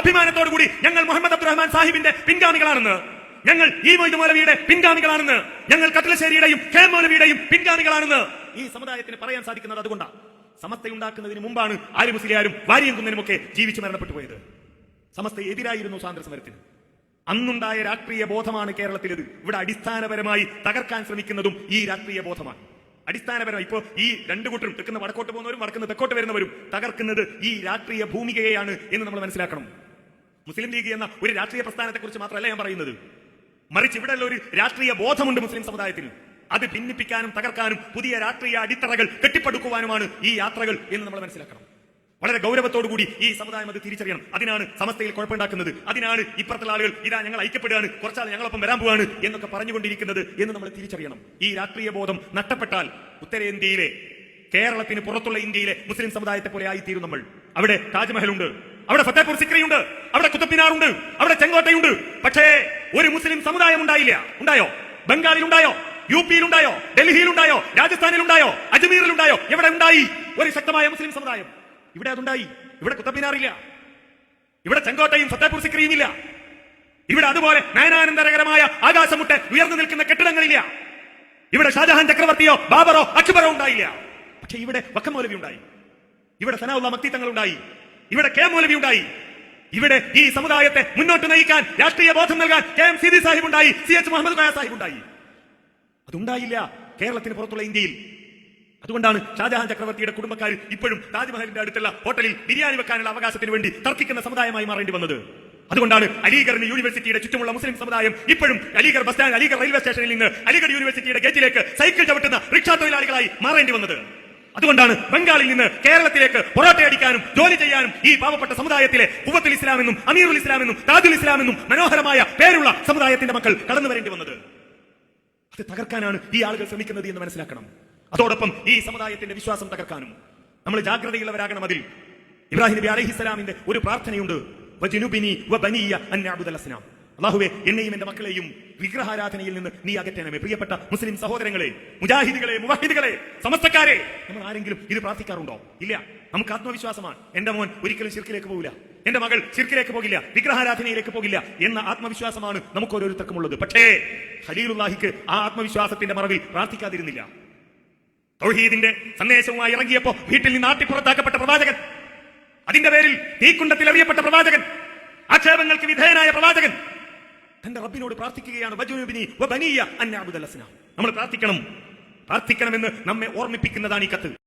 അഭിമാനത്തോടു കൂടി ഞങ്ങൾ മുഹമ്മദ് അബ്ദുറഹ്മാൻ സാഹിബിന്റെ പിൻഗാമികളാണെന്ന്, ഞങ്ങൾ ഈ മൊയ്തു മൗലവിയുടെ പിൻഗാമികളാണെന്ന്, ഞങ്ങൾ കത്ലശ്ശേരിയുടെയും കെ മൗലവിയുടെയും പിൻഗാമികളാണെന്ന് ഈ സമുദായത്തിന് പറയാൻ സാധിക്കുന്നത് അതുകൊണ്ടാണ്. സമസ്തയുണ്ടാക്കുന്നതിന് മുമ്പാണ് ആര്യ മുസ്ലിയാരും വാരിയംകുന്നനും ഒക്കെ ജീവിച്ചു മരണപ്പെട്ടു പോയത്. സമസ്ത എതിരായിരുന്നു സ്വാതന്ത്ര്യ സമരത്തിന്. അന്നുണ്ടായ രാഷ്ട്രീയ ബോധമാണ് കേരളത്തിലേത്. ഇവിടെ അടിസ്ഥാനപരമായി തകർക്കാൻ ശ്രമിക്കുന്നതും ഈ രാഷ്ട്രീയ ബോധമാണ്. അടിസ്ഥാനപരമായി ഇപ്പോ ഈ രണ്ടു കൂട്ടരും തെക്കുന്ന വടക്കോട്ട് പോകുന്നവരും വടക്കുന്ന തെക്കോട്ട് വരുന്നവരും തകർക്കുന്നത് ഈ രാഷ്ട്രീയ ഭൂമികയെയാണ് എന്ന് നമ്മൾ മനസ്സിലാക്കണം. മുസ്ലിം ലീഗ് എന്ന ഒരു രാഷ്ട്രീയ പ്രസ്ഥാനത്തെ കുറിച്ച് മാത്രമല്ല ഞാൻ പറയുന്നത്, മറിച്ച് ഇവിടെയുള്ള ഒരു രാഷ്ട്രീയ ബോധമുണ്ട് മുസ്ലിം സമുദായത്തിന്. അത് ഭിന്നിപ്പിക്കാനും തകർക്കാനും പുതിയ രാഷ്ട്രീയ അടിത്തറകൾ കെട്ടിപ്പടുക്കുവാനുമാണ് ഈ യാത്രകൾ എന്ന് നമ്മൾ മനസ്സിലാക്കണം. വളരെ ഗൗരവത്തോടുകൂടി ഈ സമുദായം അത് തിരിച്ചറിയണം. അതിനാണ് സമസ്തയിൽ കുഴപ്പമുണ്ടാക്കുന്നത്. അതിനാണ് ഇപ്പുറത്തുള്ള ആളുകൾ ഇതാ ഞങ്ങൾ ഐക്യപ്പെടുകയാണ്, കുറച്ചാൾ ഞങ്ങളൊപ്പം വരാൻ പോവാണ് എന്നൊക്കെ പറഞ്ഞുകൊണ്ടിരിക്കുന്നത് എന്ന് നമ്മൾ തിരിച്ചറിയണം. ഈ രാഷ്ട്രീയ ബോധം നഷ്ടപ്പെട്ടാൽ ഉത്തരേന്ത്യയിലെ, കേരളത്തിന് പുറത്തുള്ള ഇന്ത്യയിലെ മുസ്ലിം സമുദായത്തെ പോലെ ആയിത്തീരും നമ്മൾ. അവിടെ താജ്മഹലുണ്ട്, അവിടെ ഫത്തേപൂർ സിക്രിയുണ്ട്, അവിടെ കുത്തബ് മിനാറുണ്ട്, അവിടെ ചെങ്കോട്ടയുണ്ട്. പക്ഷേ ഒരു മുസ്ലിം സമുദായം ഉണ്ടായില്ല. ഉണ്ടായോ? ബംഗാളിലുണ്ടായോ? യു പിയിലുണ്ടായോ? ഡൽഹിയിലുണ്ടായോ? രാജസ്ഥാനിലുണ്ടായോ? അജ്മീറിലുണ്ടായോ? എവിടെ ഉണ്ടായി ഒരു ശക്തമായ മുസ്ലിം സമുദായം? ഇവിടെ അതുണ്ടായി. ഇവിടെ കുത്തബ് മിനാറില്ല, ഇവിടെ ചെങ്കോട്ടയും ഫത്തേപൂർ സിക്രിയും ഇല്ല, ഇവിടെ അതുപോലെ നയനാനന്ദകരമായ ആകാശമുട്ട് ഉയർന്നു നിൽക്കുന്ന കെട്ടിടങ്ങളില്ല. ഇവിടെ ഷാജഹാൻ ചക്രവർത്തിയോ ബാബറോ അക്ബറോ ഉണ്ടായില്ല. പക്ഷെ ഇവിടെ വക്കം മൗലവി ഉണ്ടായി, ഇവിടെ സനാഉല്ലാ മക്തി തങ്ങൾ ഉണ്ടായി, ഇവിടെ കെ മൗലവി ഉണ്ടായി. ഇവിടെ ഈ സമുദായത്തെ മുന്നോട്ട് നയിക്കാൻ, രാഷ്ട്രീയ ബോധം നൽകാൻ KM സീതി സാഹിബ് ഉണ്ടായി, CH മുഹമ്മദ് കോയ സാഹിബ് ഉണ്ടായി. അതുണ്ടായില്ല കേരളത്തിന് പുറത്തുള്ള ഇന്ത്യയിൽ. അതുകൊണ്ടാണ് ഷാജഹാൻ ചക്രവർത്തിയുടെ കുടുംബക്കാർ ഇപ്പോഴും താജ്മഹലിന്റെ അടുത്തുള്ള ഹോട്ടലിൽ ബിരിയാണി വെക്കാനുള്ള അവകാശത്തിന് വേണ്ടി തർക്കിക്കുന്ന സമുദായമായി മാറേണ്ടി വന്നത്. അതുകൊണ്ടാണ് അലിഗഡ് യൂണിവേഴ്സിറ്റിയുടെ ചുറ്റുമുള്ള മുസ്ലിം സമുദായം ഇപ്പോഴും Aligarh bus stand, Aligarh railway സ്റ്റേഷനിൽ നിന്ന് അലിഗഡ് യൂണിവേഴ്സിറ്റിയുടെ ഗേറ്റിലേക്ക് സൈക്കിൾ ചവിട്ടുന്ന റിക്ഷാ തൊഴിലാളികളായി മാറേണ്ടി വന്നത്. അതുകൊണ്ടാണ് ബംഗാളിൽ നിന്ന് കേരളത്തിലേക്ക് പൊറോട്ടയടിക്കാനും ജോലി ചെയ്യാനും ഈ പാവപ്പെട്ട സമുദായത്തിലെ ഖുവത്തുൽ ഇസ്ലാം എന്നും അമീറുൽ ഇസ്ലാം എന്നും താജുൽ ഇസ്ലാം എന്നും മനോഹരമായ പേരുള്ള സമുദായത്തിന്റെ മക്കൾ കടന്നു വരേണ്ടി വന്നത്. അത് തകർക്കാനാണ് ഈ ആളുകൾ ശ്രമിക്കുന്നത് എന്ന് മനസ്സിലാക്കണം. അതോടൊപ്പം ഈ സമുദായത്തിന്റെ വിശ്വാസം തകർക്കാനും നമ്മൾ ജാഗ്രതയുള്ളവരാകണം. അതിൽ ഇബ്രാഹിം നബി അലൈഹിസ്സലാമിന്റെ ഒരു പ്രാർത്ഥനയുണ്ട്, വജ്നുബിനി വബനിയ അൻ നഅ്ബുദൽ അസ്നാം. അല്ലാഹുവേ, എന്നെയും എന്റെ മക്കളെയും വിഗ്രഹാരാധനയിൽ നിന്ന് നീ അകറ്റണമേ. പ്രിയപ്പെട്ട മുസ്ലിം സഹോദരങ്ങളെ, മുജാഹിദുകളെ, മുവഹിദുകളെ, സമസ്തക്കാരെ, നമ്മൾ ആരെങ്കിലും ഇത് പ്രാർത്ഥിക്കാറുണ്ടോ? ഇല്ല. നമുക്ക് ആത്മവിശ്വാസമാണ്, എന്റെ മോൻ ഒരിക്കലും ശിർക്കിലേക്ക് പോകില്ല, എന്റെ മകൾ ശിർക്കിലേക്ക് പോകില്ല, വിഗ്രഹാരാധനയിലേക്ക് പോകില്ല എന്ന ആത്മവിശ്വാസമാണ് നമുക്ക് ഓരോരുത്തർക്കും ഉള്ളത്. പക്ഷേ ഖലീലുല്ലാഹിക്ക് ആ ആത്മവിശ്വാസത്തിന്റെ മറവിൽ പ്രാർത്ഥിക്കാതിരുന്നില്ല. തൗഹീദിന്റെ സന്ദേശവുമായി ഇറങ്ങിയപ്പോ വീട്ടിൽ നിന്ന് ആട്ടിപ്പുറത്താക്കപ്പെട്ട പ്രവാചകൻ, അതിന്റെ പേരിൽ തീക്കുണ്ടത്തിൽ എറിയപ്പെട്ട പ്രവാചകൻ, ആക്ഷേപങ്ങൾക്ക് വിധേയനായ പ്രവാചകൻ തന്റെ റബ്ബിനോട് പ്രാർത്ഥിക്കുകയാണ്, വജ്നുബിനി വബനിയ അൻ നഅ്ബുദൽ അസ്നാം. നമ്മൾ പ്രാർത്ഥിക്കണമെന്ന് നമ്മെ ഓർമ്മിപ്പിക്കുന്നതാണ് ഈ കത്ത്.